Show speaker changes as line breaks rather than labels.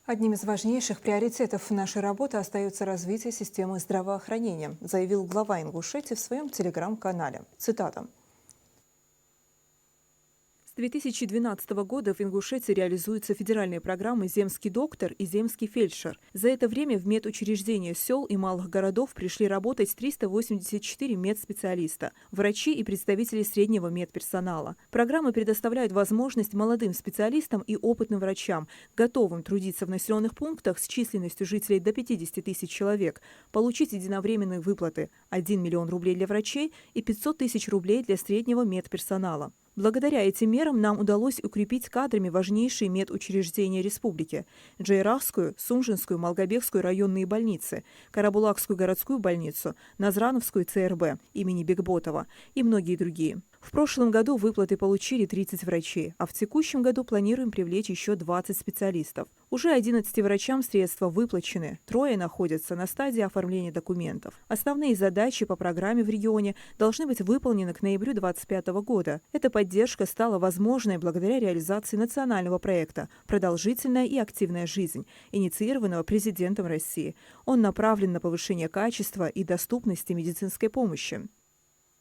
Одним из важнейших приоритетов нашей работы остается развитие системы здравоохранения, заявил глава Ингушетии в своем телеграм-канале. Цитата. С 2012 года в Ингушетии реализуются федеральные программы «Земский доктор» и «Земский фельдшер». За это время в медучреждения сел и малых городов пришли работать 384 медспециалиста, врачи и представители среднего медперсонала. Программы предоставляют возможность молодым специалистам и опытным врачам, готовым трудиться в населенных пунктах с численностью жителей до 50 тысяч человек, получить единовременные выплаты – 1 миллион рублей для врачей и 500 тысяч рублей для среднего медперсонала. Благодаря этим мерам нам удалось укрепить кадрами важнейшие медучреждения республики – Джейрахскую, Сунжинскую, Малгобекскую районные больницы, Карабулакскую городскую больницу, Назрановскую ЦРБ имени Бекботова и многие другие. В прошлом году выплаты получили 30 врачей, а в текущем году планируем привлечь еще 20 специалистов. Уже 11 врачам средства выплачены, 3 находятся на стадии оформления документов. Основные задачи по программе в регионе должны быть выполнены к ноябрю 2025 года. Эта поддержка стала возможной благодаря реализации национального проекта «Продолжительная и активная жизнь», инициированного президентом России. Он направлен на повышение качества и доступности медицинской помощи.